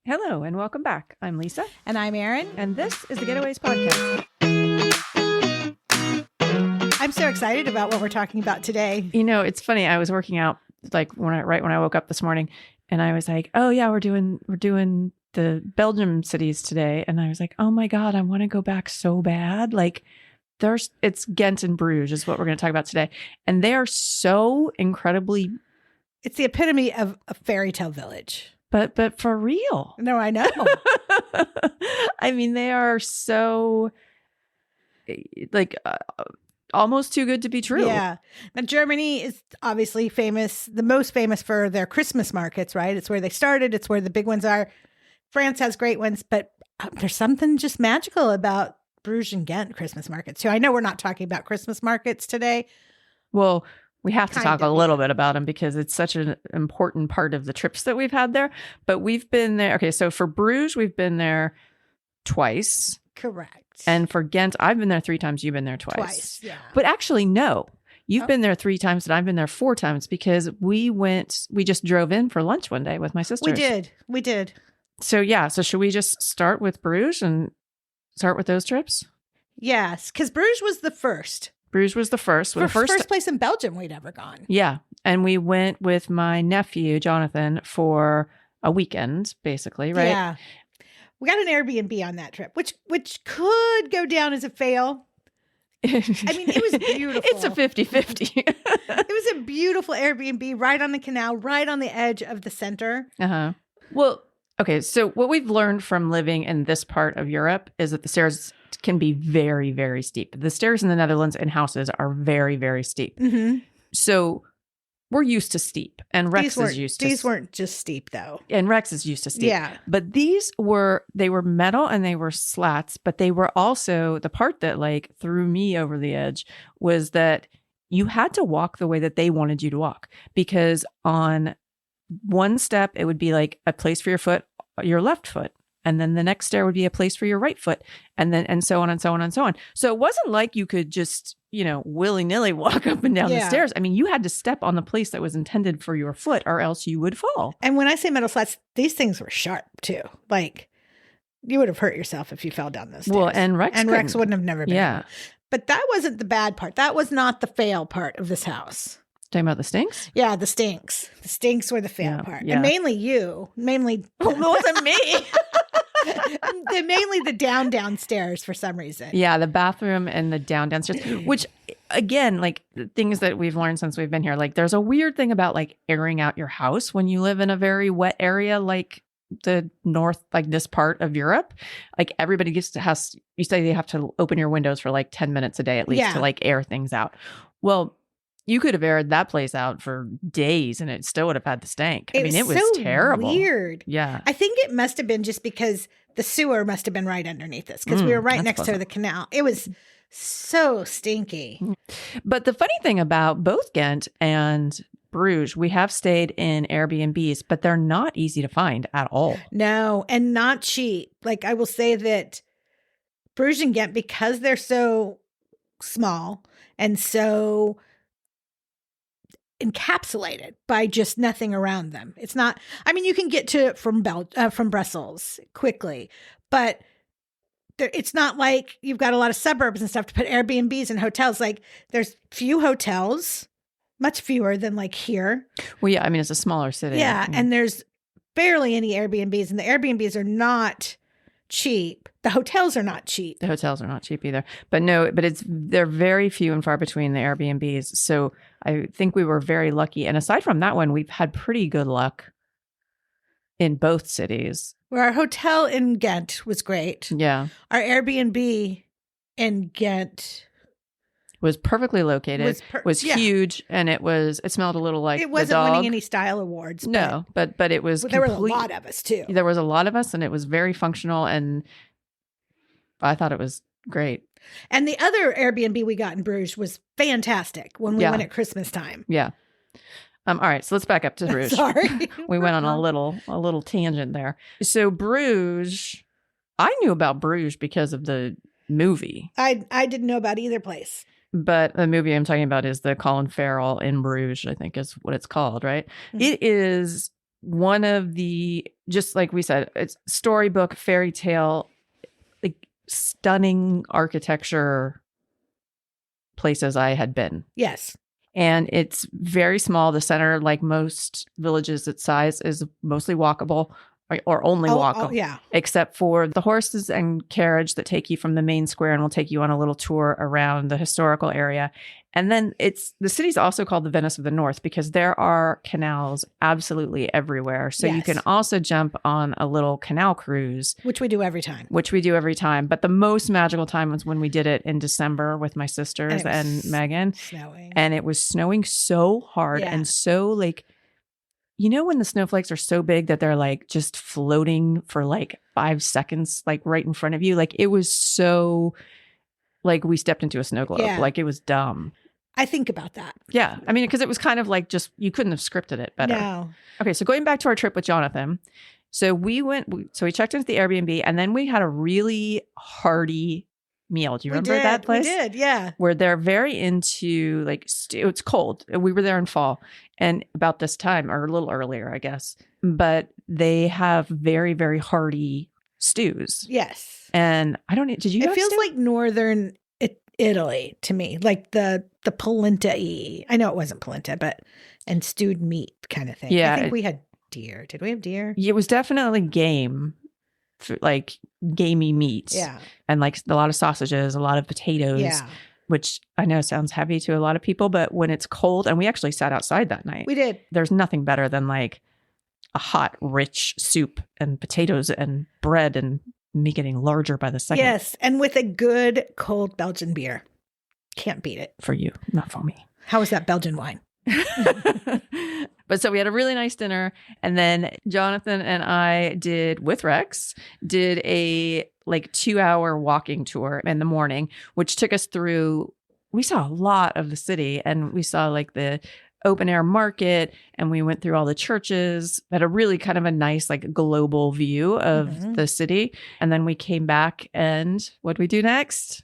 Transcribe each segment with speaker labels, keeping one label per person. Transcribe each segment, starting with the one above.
Speaker 1: Hello and welcome back. I'm Lisa.
Speaker 2: And I'm Erin.
Speaker 1: And this is the Getaways Podcast.
Speaker 2: I'm so excited about what we're talking about today.
Speaker 1: You know, it's funny. I was working out right when I woke up this morning, and I was like, "Oh yeah, we're doing the Belgium cities today." And I was like, "Oh my God, I want to go back so bad." Like it's Ghent and Bruges is what we're going to talk about today. And they are so incredibly.
Speaker 2: It's the epitome of a fairy tale village.
Speaker 1: But for real.
Speaker 2: No, I know.
Speaker 1: I mean, they are so like almost too good to be true.
Speaker 2: Yeah. Now, Germany is obviously famous, the most famous for their Christmas markets, right? It's where they started. It's where the big ones are. France has great ones, but there's something just magical about Bruges and Ghent Christmas markets too. I know we're not talking about Christmas markets today.
Speaker 1: Well, we have to talk a little bit about them because it's such an important part of the trips that we've had there. But we've been there. Okay, so for Bruges, we've been there twice.
Speaker 2: Correct.
Speaker 1: And for Ghent, I've been there 3 times. You've been there twice.
Speaker 2: Yeah.
Speaker 1: But actually, no. You've been there 3 times and I've been there 4 times because we just drove in for lunch one day with my sisters.
Speaker 2: We did.
Speaker 1: So yeah. So should we just start with Bruges and start with those trips?
Speaker 2: Yes, because Bruges was the first.
Speaker 1: Bruges was the first.
Speaker 2: First place in Belgium we'd ever gone.
Speaker 1: Yeah. And we went with my nephew, Jonathan, for a weekend, basically, right?
Speaker 2: Yeah. We got an Airbnb on that trip, which could go down as a fail. I mean, it was beautiful.
Speaker 1: It's a 50-50.
Speaker 2: It was a beautiful Airbnb right on the canal, right on the edge of the center.
Speaker 1: Uh-huh. Well, okay. So what we've learned from living in this part of Europe is that the stairs can be very, very steep. The stairs in the Netherlands in houses are very, very steep.
Speaker 2: Mm-hmm.
Speaker 1: So we're used to steep, and Rex is used to.
Speaker 2: These weren't just steep though.
Speaker 1: And Rex is used to steep.
Speaker 2: Yeah.
Speaker 1: But they were metal and they were slats, but they were also the part that like threw me over the edge was that you had to walk the way that they wanted you to walk, because on one step it would be like a place for your left foot. And then the next stair would be a place for your right foot. And so on and so on and so on. So it wasn't like you could just, willy-nilly walk up and down the stairs. I mean, you had to step on the place that was intended for your foot or else you would fall.
Speaker 2: And when I say metal slats, these things were sharp too. Like you would have hurt yourself if you fell down those stairs.
Speaker 1: Well, and Rex
Speaker 2: wouldn't have never been.
Speaker 1: Yeah.
Speaker 2: But that wasn't the bad part. That was not the fail part of this house.
Speaker 1: Talking about the stinks?
Speaker 2: Yeah, the stinks. The stinks were the fail part.
Speaker 1: Yeah.
Speaker 2: And mainly you. Mainly.
Speaker 1: Oh, it wasn't me.
Speaker 2: Mainly the downstairs for some reason.
Speaker 1: Yeah, the bathroom and the downstairs, which again, like the things that we've learned since we've been here, like there's a weird thing about like airing out your house when you live in a very wet area like the north, like this part of Europe. Like everybody you say they have to open your windows for like 10 minutes a day at least to like air things out. Well, you could have aired that place out for days and it still would have had the stank. I mean, it was so terrible.
Speaker 2: Weird.
Speaker 1: Yeah.
Speaker 2: I think it must have been just because the sewer must have been right underneath us because we were right next to the canal. It was so stinky.
Speaker 1: But the funny thing about both Ghent and Bruges, we have stayed in Airbnbs, but they're not easy to find at all.
Speaker 2: No, and not cheap. Like I will say that Bruges and Ghent, because they're so small and so encapsulated by just nothing around them. It's not, I mean, you can get to it from Brussels quickly, but it's not like you've got a lot of suburbs and stuff to put Airbnbs and hotels. Like there's few hotels, much fewer than like here.
Speaker 1: Well, yeah, I mean, it's a smaller city.
Speaker 2: Yeah. And there's barely any Airbnbs, and the Airbnbs are not cheap. The hotels are not cheap.
Speaker 1: The hotels are not cheap either. But they're very few and far between, the Airbnbs. So I think we were very lucky. And aside from that one, we've had pretty good luck in both cities.
Speaker 2: Well, our hotel in Ghent was great.
Speaker 1: Yeah.
Speaker 2: Our Airbnb in Ghent
Speaker 1: was perfectly located, was huge, and it smelled a little like
Speaker 2: it wasn't
Speaker 1: the dog.
Speaker 2: winning any style awards.
Speaker 1: No, but it was
Speaker 2: there were a lot of us too.
Speaker 1: There was a lot of us, and it was very functional, and I thought it was great.
Speaker 2: And the other Airbnb we got in Bruges was fantastic when we went at Christmas time.
Speaker 1: Yeah. All right, so let's back up to Bruges.
Speaker 2: Sorry.
Speaker 1: We went on a little tangent there. So Bruges, I knew about Bruges because of the movie.
Speaker 2: I didn't know about either place.
Speaker 1: But the movie I'm talking about is the Colin Farrell in Bruges, I think is what it's called, right? Mm-hmm. It is one of the, just like we said, it's storybook, fairy tale, like stunning architecture places I had been.
Speaker 2: Yes.
Speaker 1: And it's very small. The center, like most villages its size, is mostly walkable or only walkable.
Speaker 2: Yeah.
Speaker 1: Except for the horses and carriage that take you from the main square and will take you on a little tour around the historical area. And then the city's also called the Venice of the North because there are canals absolutely everywhere. So you can also jump on a little canal cruise.
Speaker 2: Which we do every time.
Speaker 1: But the most magical time was when we did it in December with my sisters and Megan.
Speaker 2: Snowing.
Speaker 1: And it was snowing so hard and so like, you know, when the snowflakes are so big that they're like just floating for like 5 seconds, like right in front of you. Like it was so like we stepped into a snow globe.
Speaker 2: Yeah.
Speaker 1: Like it was dumb.
Speaker 2: I think about that.
Speaker 1: Yeah. I mean, because it was kind of like just, you couldn't have scripted it better.
Speaker 2: No.
Speaker 1: Okay. So going back to our trip with Jonathan. So we checked into the Airbnb and then we had a really hearty meal. Do you remember that place?
Speaker 2: We did, yeah.
Speaker 1: Where they're very into like, it's cold. We were there in fall and about this time or a little earlier, I guess. But they have very, very hearty stews.
Speaker 2: Yes.
Speaker 1: And I don't know, did you
Speaker 2: It
Speaker 1: have
Speaker 2: feels
Speaker 1: stew?
Speaker 2: like northern Italy to me, like the polenta-y. I know it wasn't polenta, and stewed meat kind of thing.
Speaker 1: Yeah.
Speaker 2: I think we had deer. Did we have deer?
Speaker 1: It was definitely game, like gamey meat.
Speaker 2: Yeah.
Speaker 1: And like a lot of sausages, a lot of potatoes.
Speaker 2: Yeah.
Speaker 1: Which I know sounds heavy to a lot of people, but when it's cold, and we actually sat outside that night.
Speaker 2: We did.
Speaker 1: There's nothing better than like a hot, rich soup and potatoes and bread and me getting larger by the second.
Speaker 2: Yes. And with a good cold Belgian beer. Can't beat it.
Speaker 1: For you, not for me.
Speaker 2: How was that Belgian wine?
Speaker 1: But so we had a really nice dinner. And then Jonathan and I with Rex, did a like 2-hour walking tour in the morning, which took us through, we saw a lot of the city and we saw like the open air market and we went through all the churches, had a really kind of a nice like global view of the city. And then we came back and what did we do next?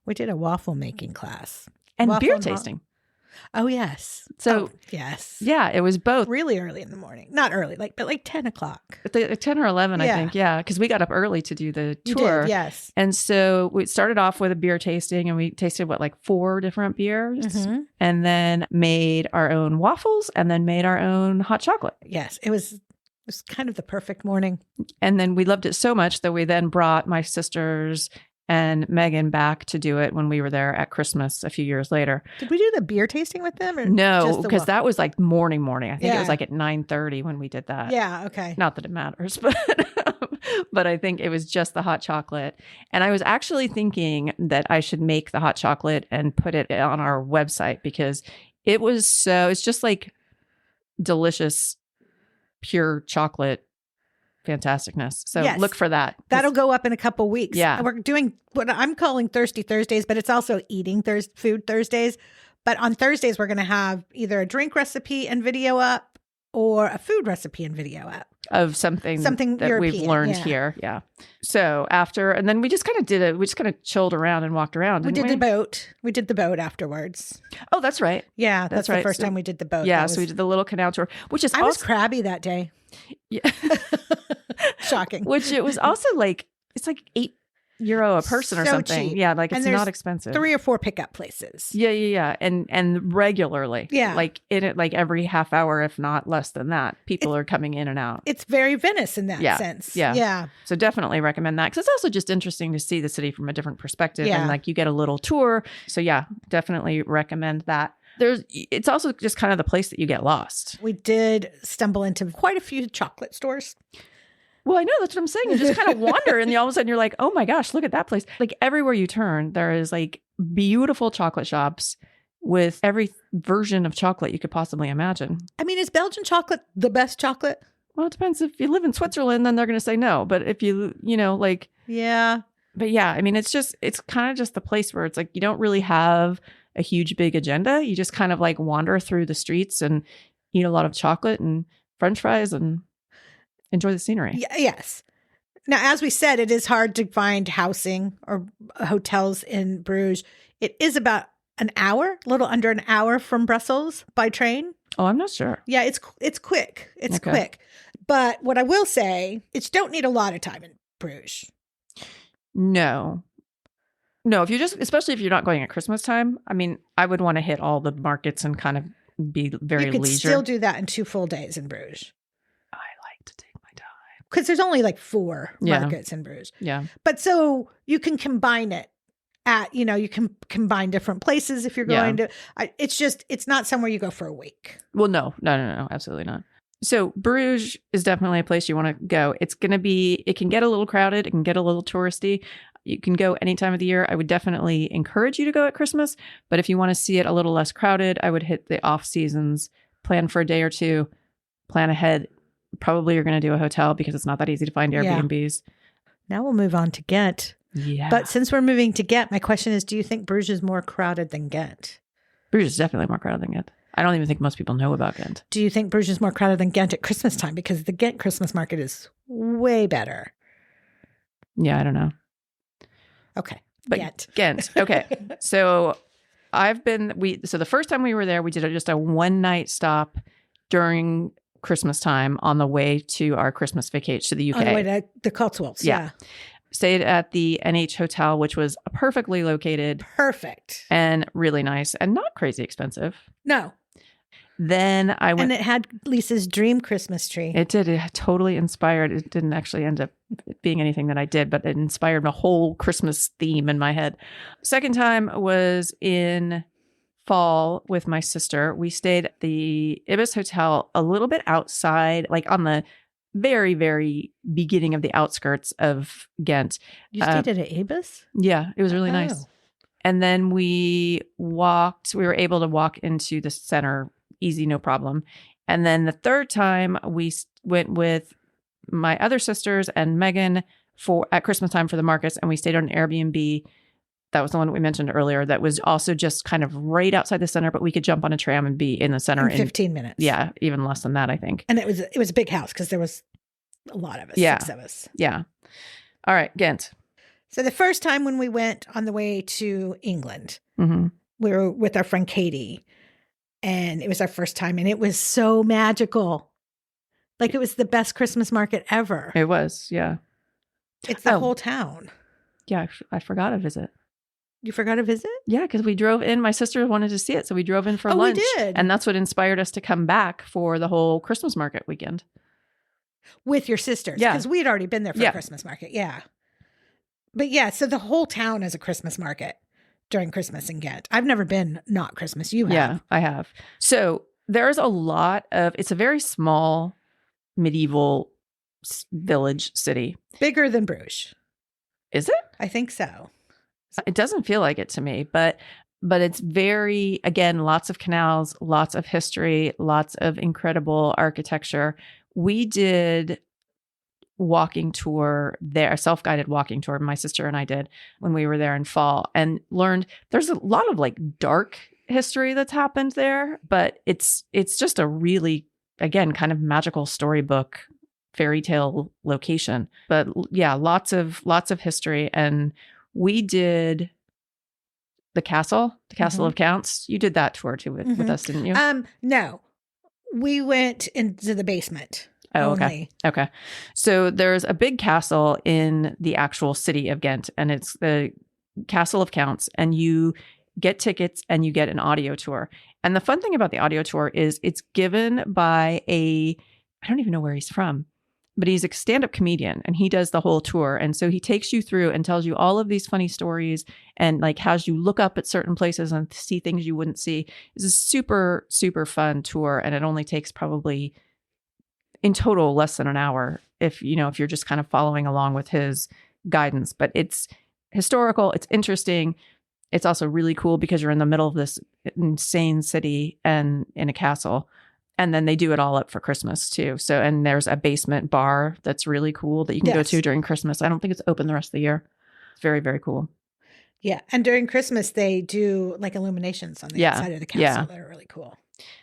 Speaker 2: We did a waffle making class.
Speaker 1: And
Speaker 2: Waffle
Speaker 1: beer
Speaker 2: and
Speaker 1: tasting.
Speaker 2: Oh, yes.
Speaker 1: So,
Speaker 2: yes.
Speaker 1: Yeah, it was both.
Speaker 2: Really early in the morning. Not early, but like 10 o'clock.
Speaker 1: 10 or 11, I think. Yeah, because we got up early to do the tour.
Speaker 2: You did, yes.
Speaker 1: And so we started off with a beer tasting and we tasted like 4 different beers and then made our own waffles and then made our own hot chocolate.
Speaker 2: Yes, it was kind of the perfect morning.
Speaker 1: And then we loved it so much that we then brought my sisters and Megan back to do it when we were there at Christmas a few years later.
Speaker 2: Did we do the beer tasting with them? Or
Speaker 1: no, because that was like morning. I think it was like at 9:30 when we did that.
Speaker 2: Yeah, okay.
Speaker 1: Not that it matters, but I think it was just the hot chocolate. And I was actually thinking that I should make the hot chocolate and put it on our website because it's just like delicious, pure chocolate fantasticness. So look for that.
Speaker 2: That'll go up in a couple weeks.
Speaker 1: Yeah.
Speaker 2: We're doing what I'm calling Thirsty Thursdays, but it's also eating food Thursdays. But on Thursdays, we're going to have either a drink recipe and video up or a food recipe and video up. Of something that
Speaker 1: European, we've learned here. Yeah. So and then we just kind of chilled around and walked around.
Speaker 2: We did the boat. We did the boat afterwards.
Speaker 1: Oh, that's right.
Speaker 2: Yeah. That's right. The first time we did the boat.
Speaker 1: Yeah. So we did the little canal tour, which is
Speaker 2: I was crabby that day.
Speaker 1: Yeah.
Speaker 2: Shocking.
Speaker 1: Which it was also like, it's like €8 a person or something.
Speaker 2: Cheap.
Speaker 1: Yeah. Like it's not expensive.
Speaker 2: 3 or 4 pickup places.
Speaker 1: Yeah. And regularly.
Speaker 2: Yeah.
Speaker 1: Like in it, like every half hour, if not less than that, people are coming in and out.
Speaker 2: It's very Venice in that sense. Yeah.
Speaker 1: So definitely recommend that. Cause it's also just interesting to see the city from a different perspective. And like you get a little tour. So yeah, definitely recommend that. It's also just kind of the place that you get lost.
Speaker 2: We did stumble into quite a few chocolate stores.
Speaker 1: Well, I know, that's what I'm saying. You just kind of wander and all of a sudden you're like, oh my gosh, look at that place. Like everywhere you turn, there is like beautiful chocolate shops with every version of chocolate you could possibly imagine.
Speaker 2: I mean, is Belgian chocolate the best chocolate?
Speaker 1: Well, it depends. If you live in Switzerland, then they're going to say no. But if
Speaker 2: yeah.
Speaker 1: But yeah, I mean, it's kind of just the place where it's like, you don't really have a huge, big agenda. You just kind of like wander through the streets and eat a lot of chocolate and French fries and enjoy the scenery.
Speaker 2: Yes. Now, as we said, it is hard to find housing or hotels in Bruges. It is about an hour, a little under an hour from Brussels by train.
Speaker 1: Oh, I'm not sure.
Speaker 2: Yeah, it's quick. It's
Speaker 1: Okay.
Speaker 2: quick. But what I will say is don't need a lot of time in Bruges.
Speaker 1: No. No, especially if you're not going at Christmas time, I mean, I would want to hit all the markets and kind of be very
Speaker 2: You could
Speaker 1: leisure.
Speaker 2: still do that in 2 full days in Bruges.
Speaker 1: I like to take my time.
Speaker 2: Because there's only like 4
Speaker 1: Yeah.
Speaker 2: markets in Bruges.
Speaker 1: Yeah.
Speaker 2: But so you can combine it you can combine different places if you're going to. It's not somewhere you go for a week.
Speaker 1: Well, no, absolutely not. So Bruges is definitely a place you want to go. It can get a little crowded. It can get a little touristy. You can go any time of the year. I would definitely encourage you to go at Christmas. But if you want to see it a little less crowded, I would hit the off seasons, plan for a day or two, plan ahead. Probably you're going to do a hotel because it's not that easy to find Airbnbs.
Speaker 2: Now we'll move on to Ghent.
Speaker 1: Yeah.
Speaker 2: But since we're moving to Ghent, my question is, do you think Bruges is more crowded than Ghent?
Speaker 1: Bruges is definitely more crowded than Ghent. I don't even think most people know about Ghent.
Speaker 2: Do you think Bruges is more crowded than Ghent at Christmas time? Because the Ghent Christmas market is way better.
Speaker 1: Yeah, I don't know.
Speaker 2: Okay.
Speaker 1: But Ghent. Okay. So the first time we were there, we did just a 1-night stop during Christmas time on the way to our Christmas vacation to the UK.
Speaker 2: On the way to the Cotswolds. Yeah.
Speaker 1: Stayed at the NH Hotel, which was perfectly located.
Speaker 2: Perfect.
Speaker 1: And really nice and not crazy expensive.
Speaker 2: No.
Speaker 1: Then I went.
Speaker 2: And it had Lisa's dream Christmas tree.
Speaker 1: It did. It totally inspired. It didn't actually end up being anything that I did, but it inspired a whole Christmas theme in my head. Second time was in fall with my sister. We stayed at the Ibis Hotel a little bit outside, like on the very, very beginning of the outskirts of Ghent.
Speaker 2: You stayed at Ibis?
Speaker 1: Yeah, it was really nice. And then we were able to walk into the center, easy, no problem. And then the third time we went with my other sisters and Megan at Christmas time for the markets, and we stayed on an Airbnb. That was the one that we mentioned earlier. That was also just kind of right outside the center, but we could jump on a tram and be in the center
Speaker 2: in 15 minutes.
Speaker 1: Yeah, even less than that, I think.
Speaker 2: And it was a big house because there was a lot of us, 6 of us.
Speaker 1: Yeah. All right, Ghent.
Speaker 2: So the first time when we went on the way to England,
Speaker 1: mm-hmm.
Speaker 2: we were with our friend Katie, and it was our first time, and it was so magical. Like it was the best Christmas market ever.
Speaker 1: It was, yeah.
Speaker 2: It's the whole town.
Speaker 1: Yeah, I forgot to visit.
Speaker 2: You forgot to visit?
Speaker 1: Yeah, because we drove in. My sister wanted to see it, so we drove in for lunch.
Speaker 2: We did.
Speaker 1: And that's what inspired us to come back for the whole Christmas market weekend.
Speaker 2: With your sisters.
Speaker 1: Yeah.
Speaker 2: Because we had already been there for a Christmas market. Yeah. But yeah, so the whole town is a Christmas market during Christmas in Ghent. I've never been not Christmas. You have.
Speaker 1: Yeah, I have. So there's it's a very small medieval village city.
Speaker 2: Bigger than Bruges.
Speaker 1: Is it?
Speaker 2: I think so.
Speaker 1: It doesn't feel like it to me, but it's very, again, lots of canals, lots of history, lots of incredible architecture. We did walking tour there, a self-guided walking tour. My sister and I did when we were there in fall, and learned there's a lot of like dark history that's happened there, but it's just a really, again, kind of magical storybook fairy tale location. But yeah, lots of history. And we did the castle
Speaker 2: Mm-hmm.
Speaker 1: of Counts. You did that tour too with us, didn't you?
Speaker 2: No, we went into the basement.
Speaker 1: Oh,
Speaker 2: only.
Speaker 1: okay. Okay. So there's a big castle in the actual city of Ghent, and it's the Castle of Counts, and you get tickets and you get an audio tour. And the fun thing about the audio tour is it's given by I don't even know where he's from, but he's a stand-up comedian, and he does the whole tour. And so he takes you through and tells you all of these funny stories and like has you look up at certain places and see things you wouldn't see. It's a super, super fun tour. And it only takes probably in total less than an hour if you're just kind of following along with his guidance. But it's historical, it's interesting. It's also really cool because you're in the middle of this insane city and in a castle. And then they do it all up for Christmas too. So, and there's a basement bar that's really cool that you can go to during Christmas. I don't think it's open the rest of the year. It's very, very cool.
Speaker 2: Yeah. And during Christmas, they do like illuminations on the outside of the castle that are really cool.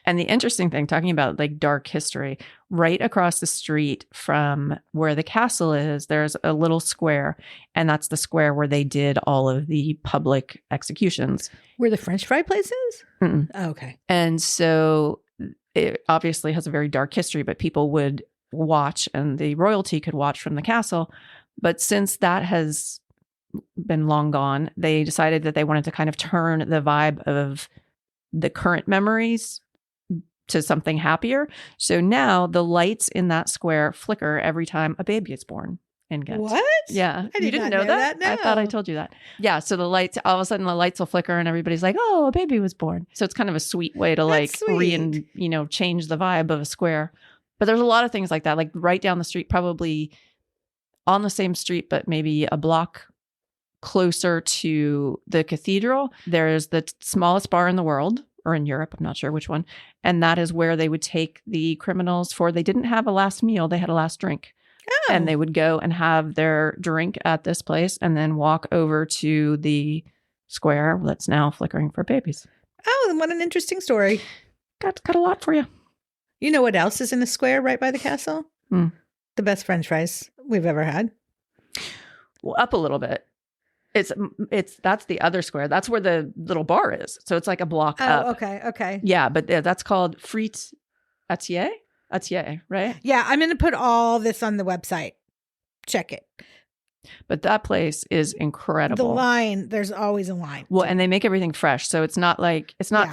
Speaker 1: And the interesting thing, talking about like dark history, right across the street from where the castle is, there's a little square. And that's the square where they did all of the public executions.
Speaker 2: Where the French fry place is?
Speaker 1: Mm-mm.
Speaker 2: Oh, okay.
Speaker 1: And so it obviously has a very dark history, but people would watch and the royalty could watch from the castle. But since that has been long gone, they decided that they wanted to kind of turn the vibe of the current memories to something happier. So now the lights in that square flicker every time a baby is born in Ghent.
Speaker 2: What?
Speaker 1: Yeah.
Speaker 2: You didn't know that? No.
Speaker 1: I thought I told you that. Yeah. So the lights, all of a sudden the lights will flicker and everybody's like, oh, a baby was born. So it's kind of a sweet way to change the vibe of a square. But there's a lot of things like that, like right down the street, probably on the same street, but maybe a block closer to the cathedral. There's the smallest bar in the world, or in Europe, I'm not sure which one. And that is where they would take the criminals they didn't have a last meal, they had a last drink.
Speaker 2: Oh.
Speaker 1: And they would go and have their drink at this place and then walk over to the square that's now flickering for babies.
Speaker 2: Oh, what an interesting story.
Speaker 1: Got a lot for you.
Speaker 2: You know what else is in the square right by the castle? The best French fries we've ever had.
Speaker 1: Well, up a little bit. That's the other square. That's where the little bar is. So it's like a block up.
Speaker 2: Okay.
Speaker 1: Yeah, but that's called Frites Atier. Atier, right?
Speaker 2: Yeah, I'm going to put all this on the website. Check it.
Speaker 1: But that place is incredible.
Speaker 2: The line, there's always a line.
Speaker 1: Well, and they make everything fresh. So it's not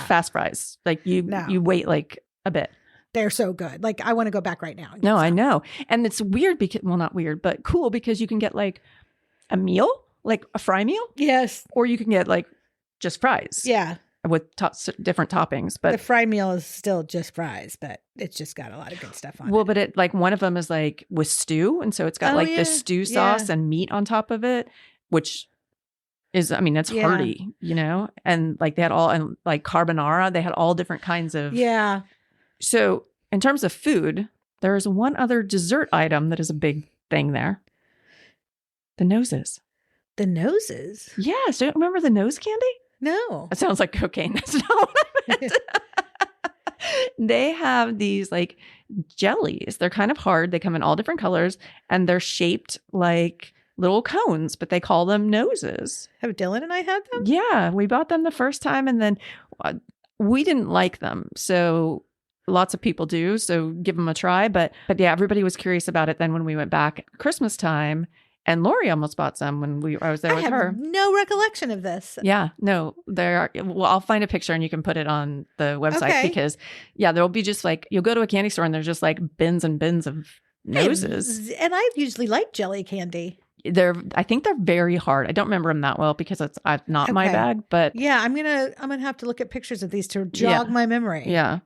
Speaker 1: fast fries. Like you wait like a bit.
Speaker 2: They're so good. Like I want to go back right now.
Speaker 1: No, I know. And it's weird because, well, not weird, but cool because you can get like a meal, like a fry meal.
Speaker 2: Yes.
Speaker 1: Or you can get like just fries.
Speaker 2: Yeah.
Speaker 1: With different toppings. But
Speaker 2: the fry meal is still just fries, but it's just got a lot of good stuff on it.
Speaker 1: Well, but it like one of them is like with stew. And so it's got the stew sauce and meat on top of it, which is, I mean, that's hearty, you know? And like they had and like carbonara, they had all different kinds of.
Speaker 2: Yeah.
Speaker 1: So in terms of food, there is one other dessert item that is a big thing there. The noses.
Speaker 2: The noses?
Speaker 1: Yes. Don't you remember the nose candy?
Speaker 2: No.
Speaker 1: It sounds like cocaine. That's not what I meant. They have these like jellies. They're kind of hard. They come in all different colors and they're shaped like little cones, but they call them noses.
Speaker 2: Have Dylan and I had them?
Speaker 1: Yeah. We bought them the first time and then we didn't like them. So lots of people do. So give them a try. But yeah, everybody was curious about it then when we went back at Christmas time. And Lori almost bought some when I was there with her.
Speaker 2: I have no recollection of this.
Speaker 1: Yeah, no, there are. Well, I'll find a picture and you can put it on the website because, there'll be just like, you'll go to a candy store and there's just like bins and bins of noses.
Speaker 2: And I usually like jelly candy.
Speaker 1: I think they're very hard. I don't remember them that well because it's not my bag, but.
Speaker 2: Yeah, I'm gonna have to look at pictures of these to jog my memory.
Speaker 1: Yeah.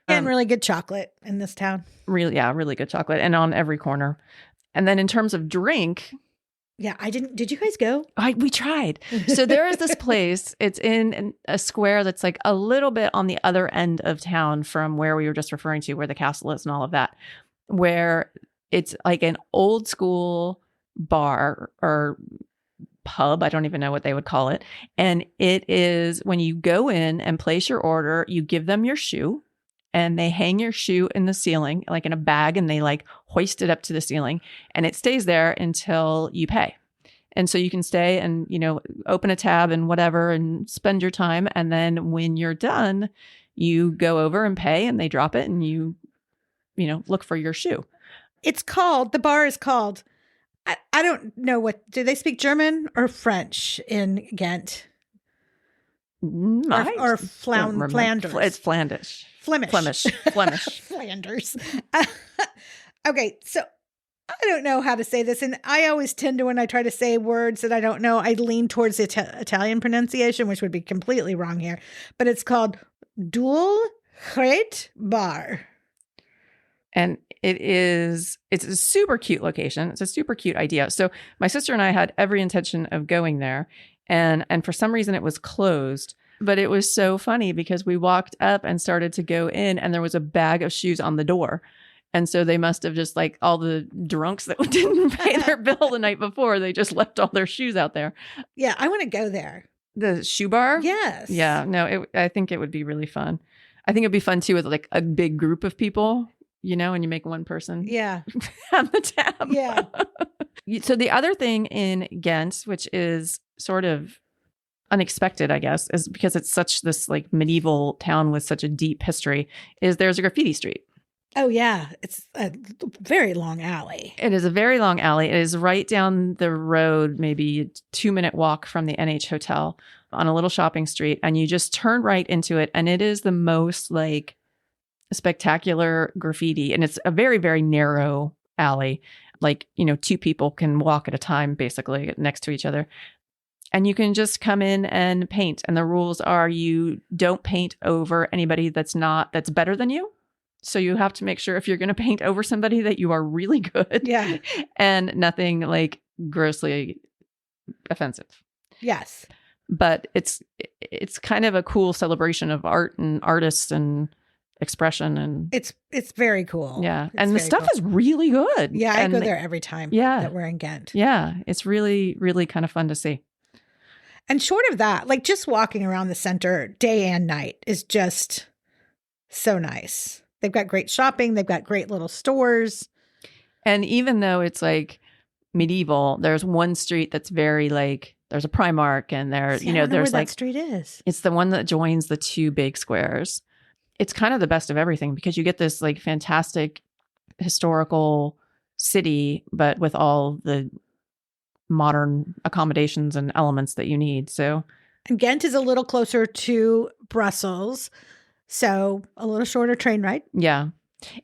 Speaker 2: And really good chocolate in this town.
Speaker 1: Really good chocolate and on every corner. And then in terms of drink.
Speaker 2: Yeah, I didn't. Did you guys go?
Speaker 1: We tried. So there is this place. It's in a square that's like a little bit on the other end of town from where we were just referring to, where the castle is and all of that, where it's like an old school bar or pub. I don't even know what they would call it. And it is when you go in and place your order, you give them your shoe. And they hang your shoe in the ceiling, like in a bag, and they like hoist it up to the ceiling and it stays there until you pay. And so you can stay and, open a tab and whatever and spend your time. And then when you're done, you go over and pay and they drop it and you look for your shoe.
Speaker 2: The bar is called, I don't know do they speak German or French in Ghent? Or Flanders.
Speaker 1: It's Flandish. Flemish.
Speaker 2: Flanders. Okay, so I don't know how to say this, and I always tend to, when I try to say words that I don't know, I lean towards the Italian pronunciation, which would be completely wrong here. But it's called Dual Gret Bar.
Speaker 1: And it's a super cute location. It's a super cute idea. So my sister and I had every intention of going there. And for some reason it was closed, but it was so funny because we walked up and started to go in and there was a bag of shoes on the door. And so they must have just like all the drunks that didn't pay their bill the night before, they just left all their shoes out there.
Speaker 2: Yeah, I want to go there.
Speaker 1: The shoe bar?
Speaker 2: Yes.
Speaker 1: Yeah, no, I think it would be really fun. I think it'd be fun too with like a big group of people, and you make one person
Speaker 2: Yeah.
Speaker 1: have the tab.
Speaker 2: Yeah.
Speaker 1: So the other thing in Ghent, which is sort of unexpected, I guess, is because it's such this like medieval town with such a deep history, is there's a graffiti street.
Speaker 2: Oh, yeah. It's a very long alley.
Speaker 1: It is a very long alley. It is right down the road, maybe a 2-minute walk from the NH Hotel on a little shopping street. And you just turn right into it. And it is the most like spectacular graffiti. And it's a very, very narrow alley. Like, 2 people can walk at a time, basically, next to each other. And you can just come in and paint. And the rules are you don't paint over anybody that's better than you. So you have to make sure if you're going to paint over somebody that you are really good.
Speaker 2: Yeah.
Speaker 1: And nothing like grossly offensive.
Speaker 2: Yes.
Speaker 1: But it's kind of a cool celebration of art and artists and expression. And
Speaker 2: it's very cool.
Speaker 1: Yeah.
Speaker 2: It's
Speaker 1: and the stuff is really good.
Speaker 2: Yeah. I
Speaker 1: and
Speaker 2: go there every time that we're in Ghent.
Speaker 1: Yeah. It's really, really kind of fun to see.
Speaker 2: And short of that, like just walking around the center day and night is just so nice. They've got great shopping. They've got great little stores.
Speaker 1: And even though it's like medieval, there's one street that's very like, there's a Primark and there,
Speaker 2: See, I don't know
Speaker 1: there's
Speaker 2: where
Speaker 1: like,
Speaker 2: that street is.
Speaker 1: It's the one that joins the 2 big squares. It's kind of the best of everything because you get this like fantastic historical city, but with all the modern accommodations and elements that you need. So,
Speaker 2: and Ghent is a little closer to Brussels. So a little shorter train ride.
Speaker 1: Yeah.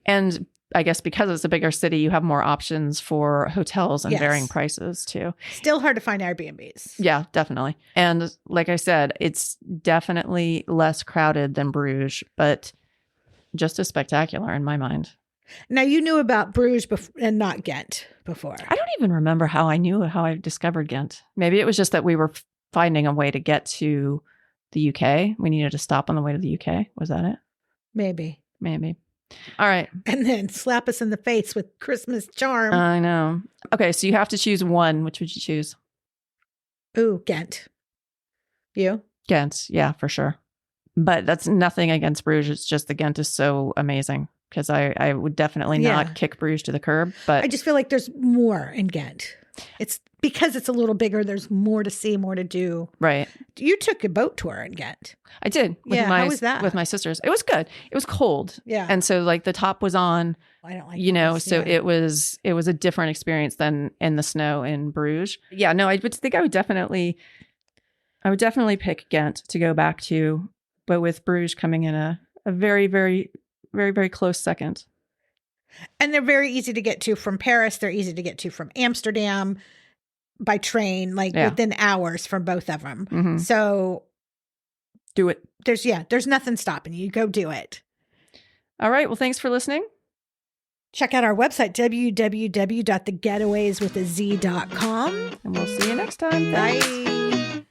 Speaker 1: And I guess because it's a bigger city, you have more options for hotels and varying prices too.
Speaker 2: Still hard to find Airbnbs.
Speaker 1: Yeah, definitely. And like I said, it's definitely less crowded than Bruges, but just as spectacular in my mind.
Speaker 2: Now, you knew about Bruges and not Ghent before.
Speaker 1: I don't even remember how I discovered Ghent. Maybe it was just that we were finding a way to get to the UK. We needed to stop on the way to the UK. Was that it?
Speaker 2: Maybe.
Speaker 1: All right.
Speaker 2: And then slap us in the face with Christmas charm.
Speaker 1: I know. Okay, so you have to choose one. Which would you choose?
Speaker 2: Ooh, Ghent. You?
Speaker 1: Ghent. Yeah, for sure. But that's nothing against Bruges. It's just the Ghent is so amazing because I would definitely not kick Bruges to the curb. But
Speaker 2: I just feel like there's more in Ghent. It's because it's a little bigger. There's more to see, more to do.
Speaker 1: Right.
Speaker 2: You took a boat tour in Ghent.
Speaker 1: I did.
Speaker 2: How was that?
Speaker 1: With my sisters. It was good. It was cold.
Speaker 2: Yeah.
Speaker 1: And so like the top was on.
Speaker 2: I don't like
Speaker 1: so it was a different experience than in the snow in Bruges. Yeah, no, I would think I would definitely pick Ghent to go back to, but with Bruges coming in a very, very, very, very close second.
Speaker 2: And they're very easy to get to from Paris. They're easy to get to from Amsterdam by train, within hours from both of them.
Speaker 1: Mm-hmm.
Speaker 2: So
Speaker 1: do it.
Speaker 2: There's nothing stopping you. Go do it.
Speaker 1: All right. Well, thanks for listening.
Speaker 2: Check out our website, www.thegetawayswithaz.com.
Speaker 1: And we'll see you next time.
Speaker 2: Bye.